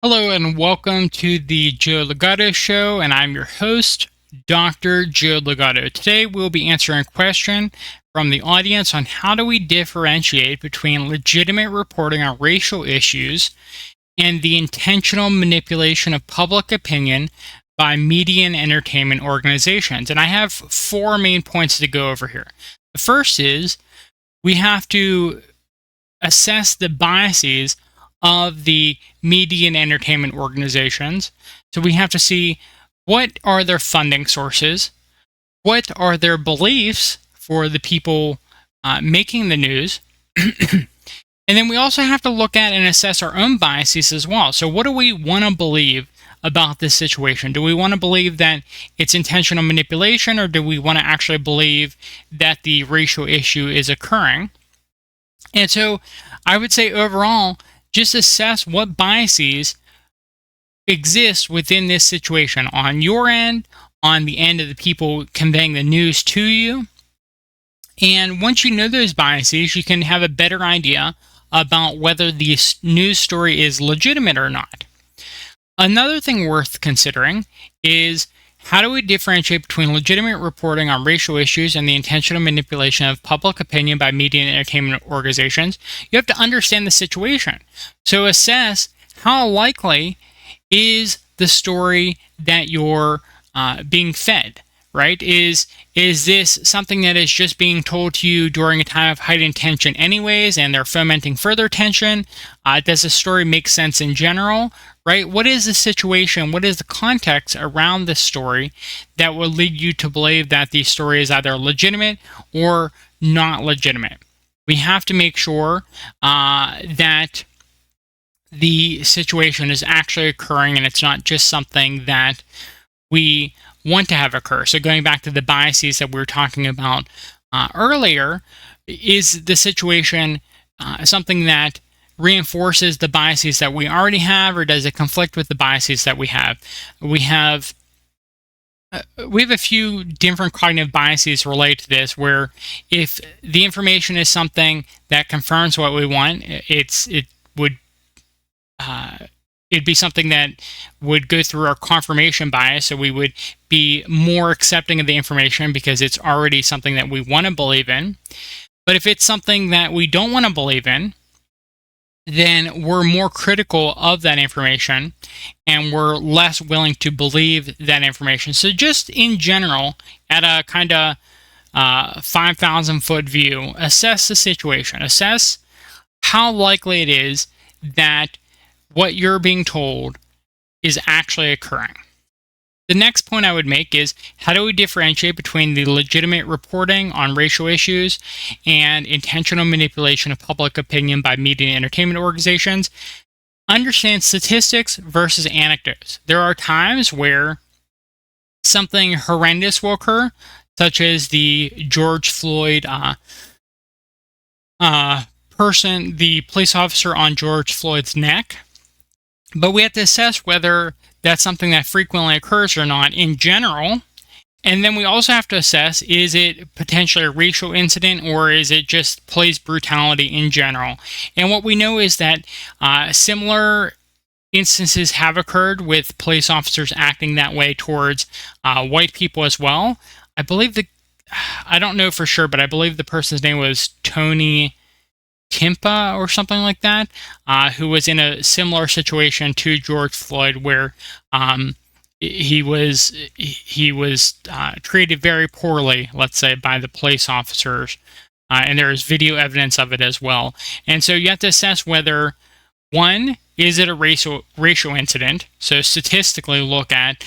Hello and welcome to the Joe Legato Show, and I'm your host, Dr. Joe Legato. Today we'll be answering a question from the audience on how do we differentiate between legitimate reporting on racial issues and the intentional manipulation of public opinion by media and entertainment organizations. And I have four main points to go over here. The first is we have to assess the biases of the media and entertainment organizations. So we have to see what are their funding sources, what are their beliefs for the people making the news, and then we also have to look at and assess our own biases as well. So what do we want to believe about this situation? Do we want to believe that it's intentional manipulation, or do we want to actually believe that the racial issue is occurring? And so I would say overall, just assess what biases exist within this situation on your end, on the end of the people conveying the news to you. And once you know those biases, you can have a better idea about whether the news story is legitimate or not. Another thing worth considering is how do we differentiate between legitimate reporting on racial issues and the intentional manipulation of public opinion by media and entertainment organizations? You have to understand the situation. So assess how likely is the story that you're being fed, right? Is this something that is just being told to you during a time of heightened tension anyways, and they're fomenting further tension? Does the story make sense in general? Right? What is the situation? What is the context around this story that will lead you to believe that the story is either legitimate or not legitimate? We have to make sure that the situation is actually occurring and it's not just something that we want to have occur. So going back to the biases that we were talking about earlier, is the situation something that reinforces the biases that we already have, or does it conflict with the biases that we have? We have a few different cognitive biases related to this, where if the information is something that confirms what we want, it'd be something that would go through our confirmation bias, so we would be more accepting of the information because it's already something that we want to believe in. But if it's something that we don't want to believe in, then we're more critical of that information and we're less willing to believe that information. So just in general, at a kind of 5,000 foot view, assess the situation. Assess how likely it is that what you're being told is actually occurring. The next point I would make is, how do we differentiate between the legitimate reporting on racial issues and intentional manipulation of public opinion by media and entertainment organizations? Understand statistics versus anecdotes. There are times where something horrendous will occur, such as the George Floyd the police officer on George Floyd's neck. But we have to assess whether that's something that frequently occurs or not in general. And then we also have to assess, is it potentially a racial incident, or is it just police brutality in general? And what we know is that similar instances have occurred with police officers acting that way towards white people as well. I don't know for sure, but I believe the person's name was Tony Timpa or something like that, who was in a similar situation to George Floyd, where he was treated very poorly, let's say, by the police officers, and there is video evidence of it as well. And so you have to assess whether, one, is it a racial incident? So statistically look at,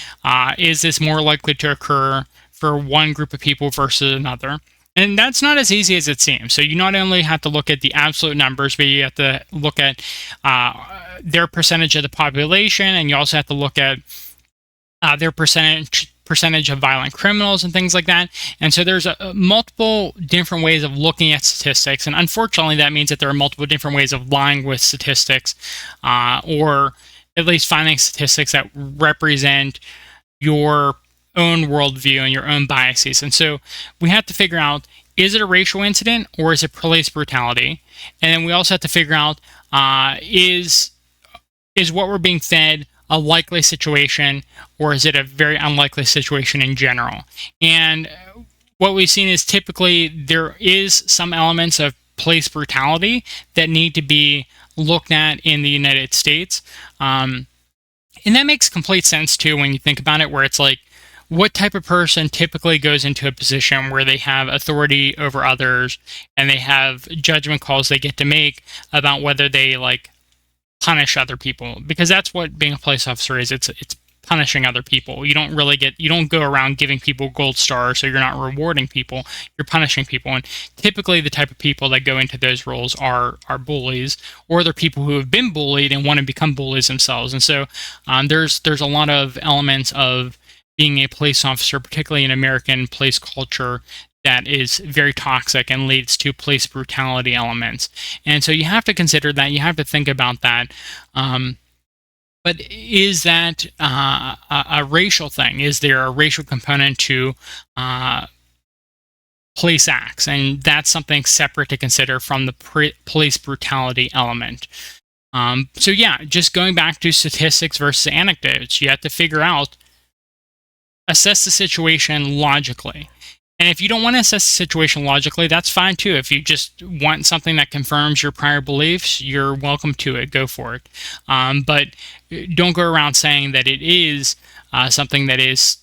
is this more likely to occur for one group of people versus another? And that's not as easy as it seems. So you not only have to look at the absolute numbers, but you have to look at their percentage of the population, and you also have to look at their percentage of violent criminals and things like that. And so there's multiple different ways of looking at statistics, and unfortunately that means that there are multiple different ways of lying with statistics, or at least finding statistics that represent your own worldview and your own biases. And so we have to figure out, is it a racial incident or is it police brutality? And then we also have to figure out, is is what we're being fed a likely situation, or is it a very unlikely situation in general? And what we've seen is typically there is some elements of police brutality that need to be looked at in the United States. And that makes complete sense too when you think about it, where it's like, what type of person typically goes into a position where they have authority over others and they have judgment calls they get to make about whether they like punish other people? Because that's what being a police officer is. It's punishing other people. You don't go around giving people gold stars, so you're not rewarding people, you're punishing people. And typically the type of people that go into those roles are bullies, or they're people who have been bullied and want to become bullies themselves. And so there's a lot of elements of being a police officer, particularly in American police culture, that is very toxic and leads to police brutality elements. And so you have to consider that. You have to think about that. But is that a racial thing? Is there a racial component to police acts? And that's something separate to consider from the police brutality element. So yeah, just going back to statistics versus anecdotes, you have to figure out, assess the situation logically. And if you don't want to assess the situation logically, that's fine too. If you just want something that confirms your prior beliefs, you're welcome to it. Go for it. But don't go around saying that it is something that is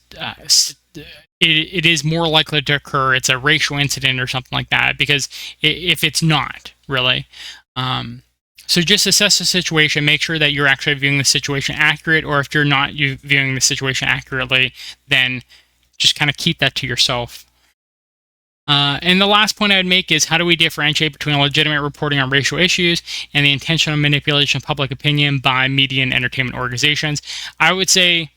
it is more likely to occur. It's a racial incident or something like that, because if it's not really. So just assess the situation, make sure that you're actually viewing the situation accurate, or if you're not viewing the situation accurately, then just kind of keep that to yourself. And the last point I would make is, how do we differentiate between legitimate reporting on racial issues and the intentional manipulation of public opinion by media and entertainment organizations? I would say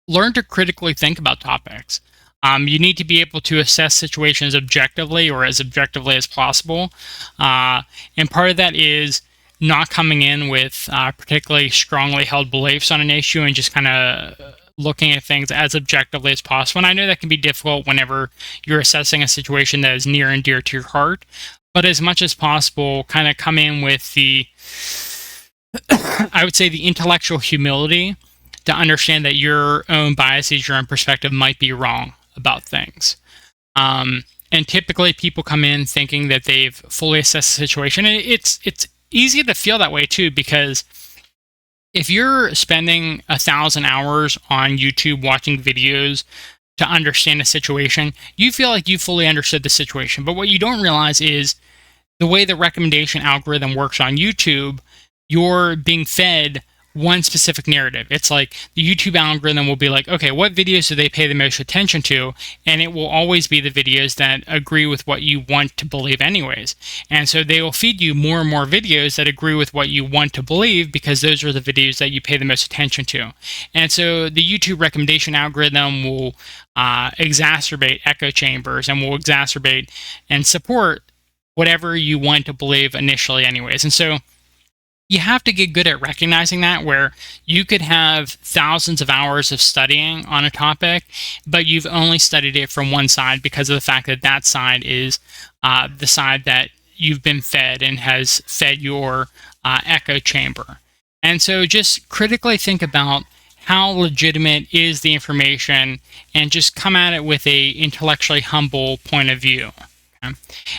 learn to critically think about topics. You need to be able to assess situations objectively, or as objectively as possible. And part of that is not coming in with particularly strongly held beliefs on an issue and just kind of looking at things as objectively as possible. And I know that can be difficult whenever you're assessing a situation that is near and dear to your heart, but as much as possible, kind of come in with the, I would say, the intellectual humility to understand that your own biases, your own perspective might be wrong about things. And typically people come in thinking that they've fully assessed the situation. And it's easy to feel that way too, because if you're spending 1,000 hours on YouTube watching videos to understand a situation, you feel like you fully understood the situation. But what you don't realize is the way the recommendation algorithm works on YouTube, you're being fed one specific narrative. It's like the YouTube algorithm will be like, okay, what videos do they pay the most attention to? And it will always be the videos that agree with what you want to believe anyways. And so they will feed you more and more videos that agree with what you want to believe, because those are the videos that you pay the most attention to. And so the YouTube recommendation algorithm will exacerbate echo chambers and will exacerbate and support whatever you want to believe initially anyways. And so you have to get good at recognizing that, where you could have thousands of hours of studying on a topic, but you've only studied it from one side because of the fact that that side is the side that you've been fed and has fed your echo chamber. And so just critically think about how legitimate is the information, and just come at it with a intellectually humble point of view.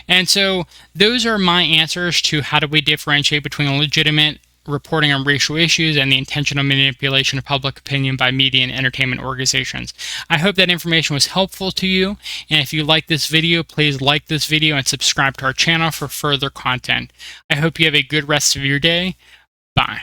And so those are my answers to how do we differentiate between legitimate reporting on racial issues and the intentional manipulation of public opinion by media and entertainment organizations. I hope that information was helpful to you, and if you like this video, please like this video and subscribe to our channel for further content. I hope you have a good rest of your day. Bye.